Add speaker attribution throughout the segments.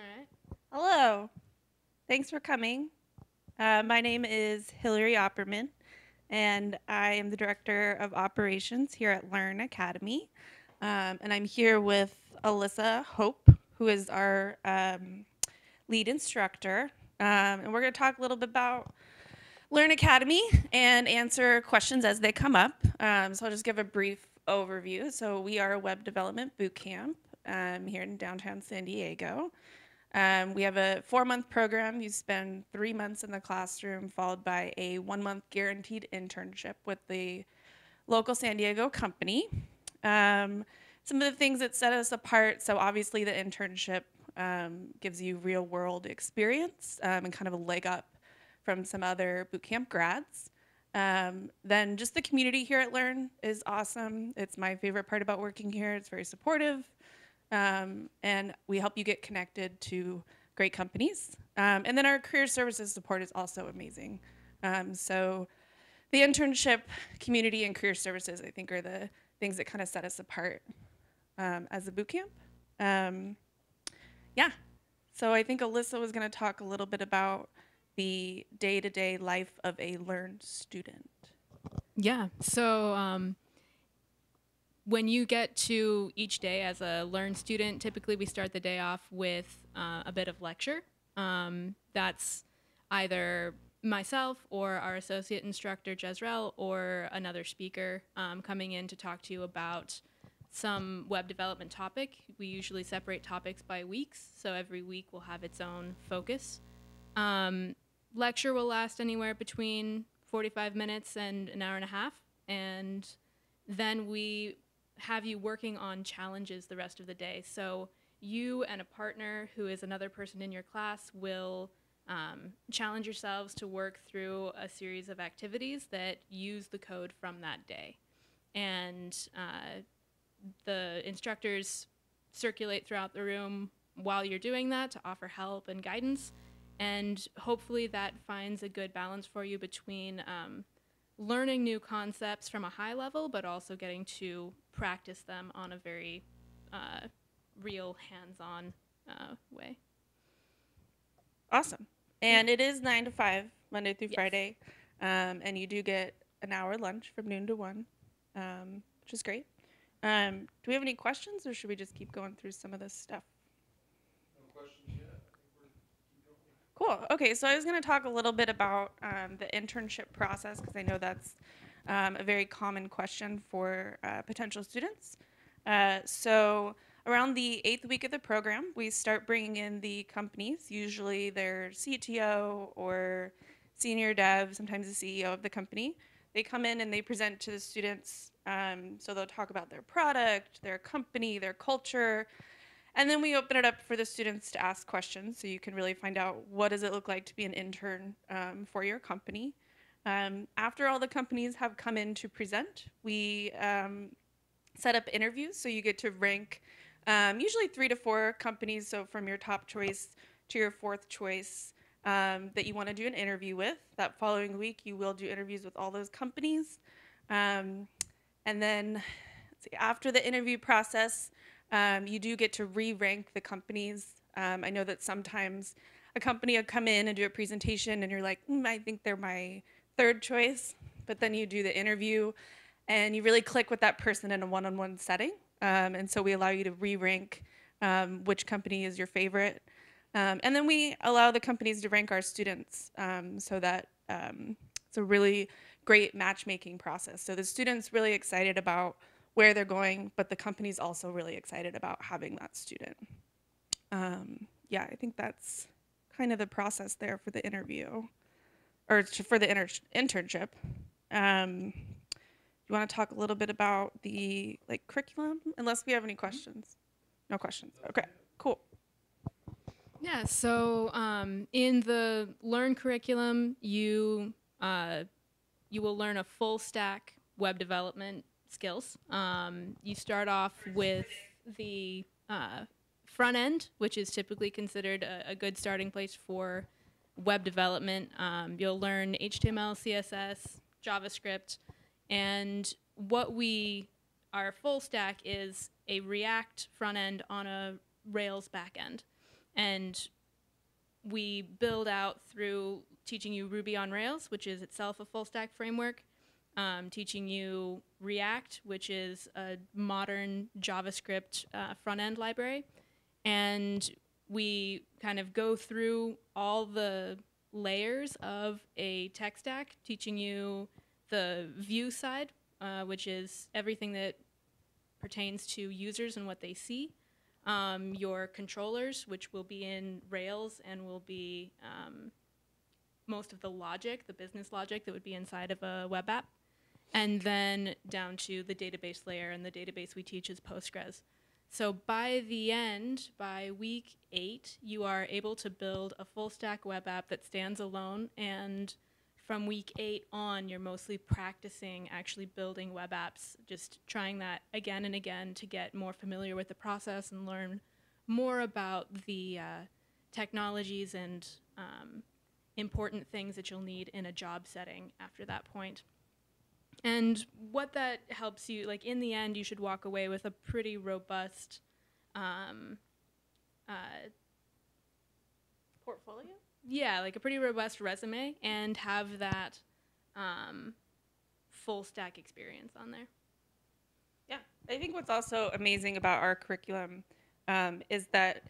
Speaker 1: All right. Hello. Thanks for coming. My name is Hillary Opperman, and I am the Director of Operations here at Learn Academy. And I'm here with Alyssa Hope, who is our lead instructor. And we're going to talk a little bit about Learn Academy and answer questions as they come up. So I'll just give a brief overview. So we are a web development boot camp here in downtown San Diego. We have a 4-month program. You spend 3 months in the classroom, followed by a 1-month guaranteed internship with the local San Diego company. Some of the things that set us apart, so obviously the internship gives you real world experience and kind of a leg up from some other bootcamp grads. Then just the community here at Learn is awesome. It's my favorite part about working here. It's very supportive. And we help you get connected to great companies. And then our career services support is also amazing. So the internship, community, and career services, I think, are the things that kind of set us apart as a boot camp. Yeah. So I think Alyssa was going to talk a little bit about the day-to-day life of a Learn student.
Speaker 2: Yeah. So when you get to each day as a Learn student, typically we start the day off with a bit of lecture. That's either myself or our associate instructor, Jezreel, or another speaker coming in to talk to you about some web development topic. We usually separate topics by weeks, so every week will have its own focus. Lecture will last anywhere between 45 minutes and an hour and a half, and then we have you working on challenges the rest of the day. So you and a partner who is another person in your class will challenge yourselves to work through a series of activities that use the code from that day. And the instructors circulate throughout the room while you're doing that to offer help and guidance. And hopefully that finds a good balance for you between learning new concepts from a high level, but also getting to practice them on a very real, hands-on way.
Speaker 1: Awesome. And it is 9 to 5, Monday through
Speaker 2: Yes.
Speaker 1: Friday. And you do get an hour lunch from noon to 1, which is great. Do we have any questions, or should we just keep going through some of this stuff?
Speaker 3: No questions yet. I think we're keep going.
Speaker 1: Cool. Okay, so I was going to talk a little bit about the internship process, because I know that's a very common question for potential students. So around the 8th week of the program, we start bringing in the companies, usually their CTO or senior dev, sometimes the CEO of the company. They come in and they present to the students. So they'll talk about their product, their company, their culture. And then we open it up for the students to ask questions, so you can really find out what does it look like to be an intern for your company. After all the companies have come in to present, we set up interviews, so you get to rank usually 3 to 4 companies, so from your top choice to your 4th choice that you want to do an interview with. That following week, you will do interviews with all those companies. And then let's see, after the interview process, you do get to re-rank the companies. I know that sometimes a company will come in and do a presentation and you're like, I think they're my 3rd choice. But then you do the interview and you really click with that person in a one-on-one setting. And so we allow you to re-rank which company is your favorite. And then we allow the companies to rank our students so that it's a really great matchmaking process. So the student's really excited about where they're going, but the company's also really excited about having that student. Yeah, I think that's kind of the process there for the interview, or for the internship. You want to talk a little bit about the curriculum, unless we have any questions? No questions. Okay, cool.
Speaker 2: Yeah, so in the Learn curriculum, you will learn a full stack web development skills. You start off with the front end, which is typically considered a good starting place for web development. You'll learn HTML, CSS, JavaScript, and our full stack is a React front end on a Rails back end. And we build out through teaching you Ruby on Rails, which is itself a full stack framework, teaching you React, which is a modern JavaScript front end library. And we kind of go through all the layers of a tech stack, teaching you the view side, which is everything that pertains to users and what they see. Your controllers, which will be in Rails and will be most of the logic, the business logic that would be inside of a web app. And then down to the database layer, and the database we teach is Postgres. So by the end, by week 8, you are able to build a full stack web app that stands alone, and from week 8 on, you're mostly practicing actually building web apps, just trying that again and again to get more familiar with the process and learn more about the technologies and important things that you'll need in a job setting after that point. And what that helps you, like in the end, you should walk away with a pretty robust
Speaker 1: Portfolio?
Speaker 2: yeah, like a pretty robust resume, and have that full stack experience on there.
Speaker 1: Yeah, I think what's also amazing about our curriculum is that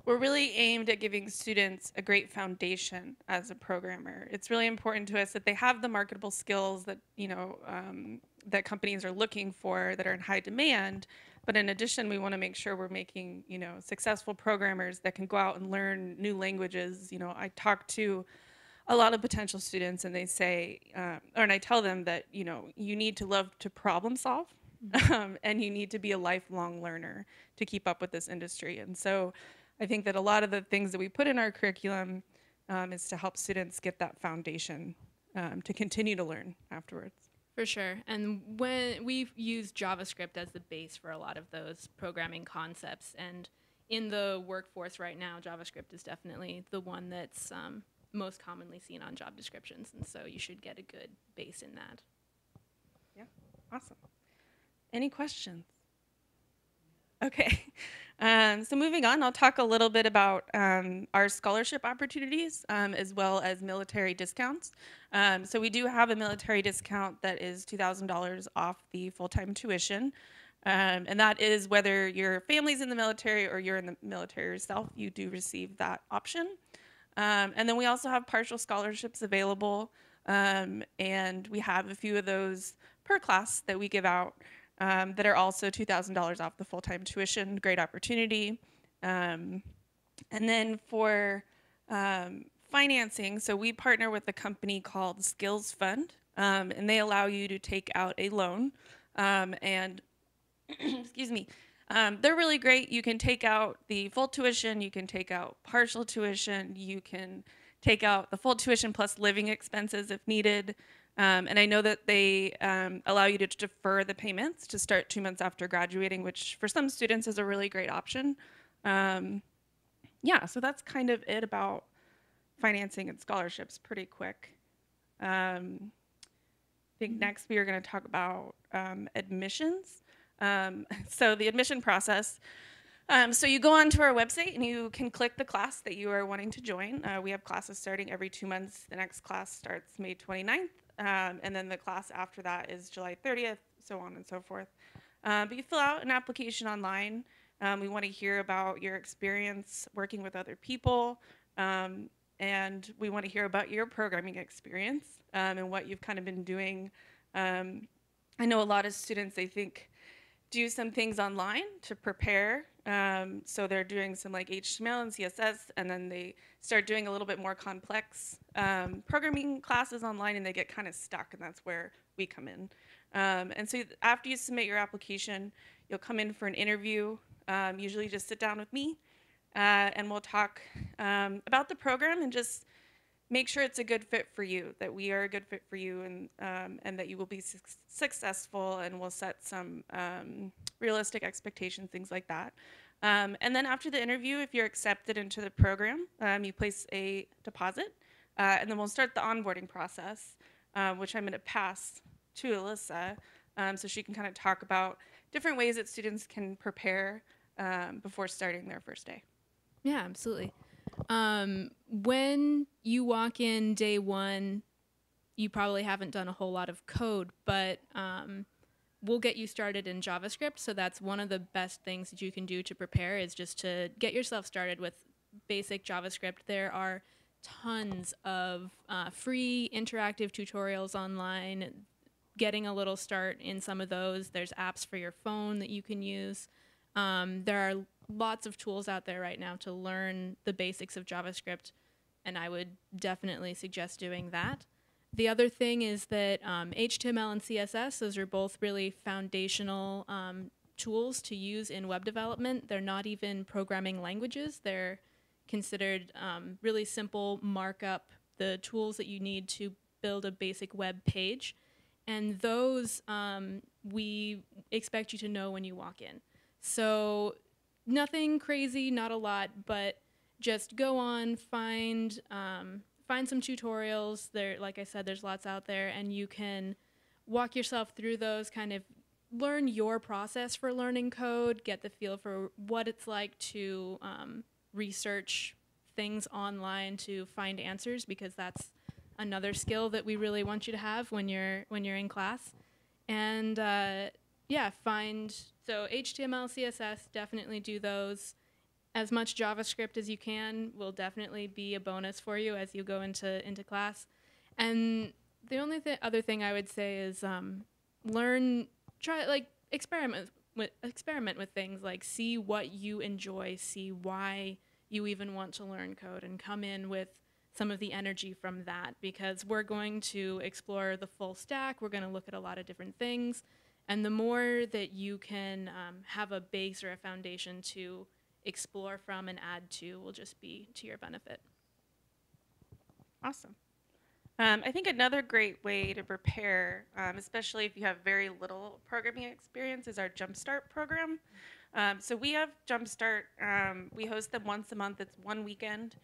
Speaker 1: we're really aimed at giving students a great foundation as a programmer. It's really important to us that they have the marketable skills that, that companies are looking for, that are in high demand. But in addition, we want to make sure we're making, successful programmers that can go out and learn new languages. I talk to a lot of potential students, and they say, and I tell them that, you need to love to problem solve, and you need to be a lifelong learner to keep up with this industry. And so I think that a lot of the things that we put in our curriculum is to help students get that foundation to continue to learn afterwards.
Speaker 2: For sure. And when we've used JavaScript as the base for a lot of those programming concepts, and in the workforce right now, JavaScript is definitely the one that's most commonly seen on job descriptions, and so you should get a good base in that.
Speaker 1: Yeah, awesome. Any questions? Okay. So moving on, I'll talk a little bit about our scholarship opportunities as well as military discounts. So we do have a military discount that is $2,000 off the full-time tuition. And that is whether your family's in the military or you're in the military yourself, you do receive that option. And then we also have partial scholarships available. And we have a few of those per class that we give out. That are also $2,000 off the full-time tuition, great opportunity. And then for financing, so we partner with a company called Skills Fund, and they allow you to take out a loan. And excuse me, they're really great. You can take out the full tuition, you can take out partial tuition, you can take out the full tuition plus living expenses if needed. And I know that they allow you to defer the payments to start 2 months after graduating, which for some students is a really great option. Yeah, so that's kind of it about financing and scholarships pretty quick. I think next we are going to talk about admissions. So the admission process. So you go onto our website and you can click the class that you are wanting to join. We have classes starting every 2 months. The next class starts May 29th. And then the class after that is July 30th, so on and so forth. But you fill out an application online. We want to hear about your experience working with other people, and we want to hear about your programming experience and what you've kind of been doing. I know a lot of students, they think, do some things online to prepare. So they're doing some like HTML and CSS, and then they start doing a little bit more complex programming classes online, and they get kind of stuck, and that's where we come in. And so after you submit your application, you'll come in for an interview. Usually just sit down with me, and we'll talk about the program and just make sure it's a good fit for you, that we are a good fit for you, and that you will be successful, and we'll set some realistic expectations, things like that. And then after the interview, if you're accepted into the program, you place a deposit, and then we'll start the onboarding process, which I'm going to pass to Alyssa, so she can kind of talk about different ways that students can prepare before starting their first day.
Speaker 2: Yeah, absolutely. When you walk in day one, you probably haven't done a whole lot of code, but we'll get you started in JavaScript. So that's one of the best things that you can do to prepare is just to get yourself started with basic JavaScript. There are tons of free interactive tutorials online. Getting a little start in some of those. There's apps for your phone that you can use. There are lots of tools out there right now to learn the basics of JavaScript, and I would definitely suggest doing that. The other thing is that HTML and CSS, those are both really foundational tools to use in web development. They're not even programming languages. They're considered really simple markup, the tools that you need to build a basic web page. And those we expect you to know when you walk in. So nothing crazy, not a lot, but just go on, find some tutorials. There, like I said, there's lots out there, and you can walk yourself through those, kind of learn your process for learning code, get the feel for what it's like to research things online to find answers, because that's another skill that we really want you to have when you're in class. And so HTML, CSS, definitely do those. As much JavaScript as you can will definitely be a bonus for you as you go into class. And the only other thing I would say is experiment with things, like see what you enjoy, see why you even want to learn code, and come in with some of the energy from that, because we're going to explore the full stack. We're going to look at a lot of different things. And the more that you can have a base or a foundation to explore from and add to will just be to your benefit.
Speaker 1: Awesome. I think another great way to prepare, especially if you have very little programming experience, is our Jumpstart program. So we have Jumpstart. We host them once a month. It's one weekend.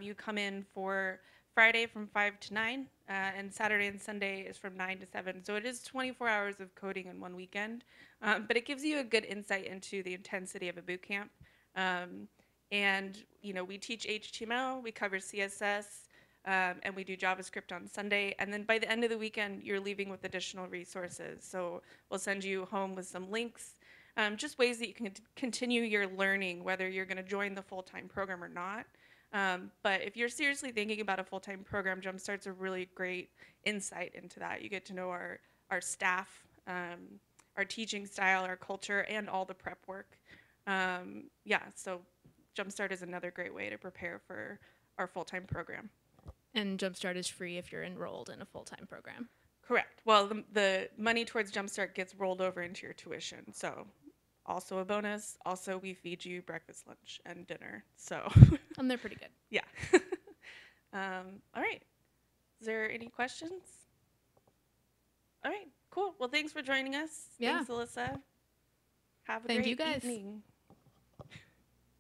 Speaker 1: You come in for Friday from 5 to 9, and Saturday and Sunday is from 9 to 7. So it is 24 hours of coding in one weekend, but it gives you a good insight into the intensity of a boot camp. And we teach HTML, we cover CSS, and we do JavaScript on Sunday. And then by the end of the weekend, you're leaving with additional resources. So we'll send you home with some links, just ways that you can continue your learning, whether you're going to join the full-time program or not. But if you're seriously thinking about a full-time program, Jumpstart's a really great insight into that. You get to know our staff, our teaching style, our culture, and all the prep work. So Jumpstart is another great way to prepare for our full-time program.
Speaker 2: And Jumpstart is free if you're enrolled in a full-time program.
Speaker 1: Correct. Well, the money towards Jumpstart gets rolled over into your tuition, so also a bonus. Also, we feed you breakfast, lunch, and dinner. So.
Speaker 2: And they're pretty good.
Speaker 1: Yeah. All right. Is there any questions? All right. Cool. Well, thanks for joining us.
Speaker 2: Yeah.
Speaker 1: Thanks, Alyssa. Have a
Speaker 2: Thank
Speaker 1: great
Speaker 2: you guys.
Speaker 1: evening.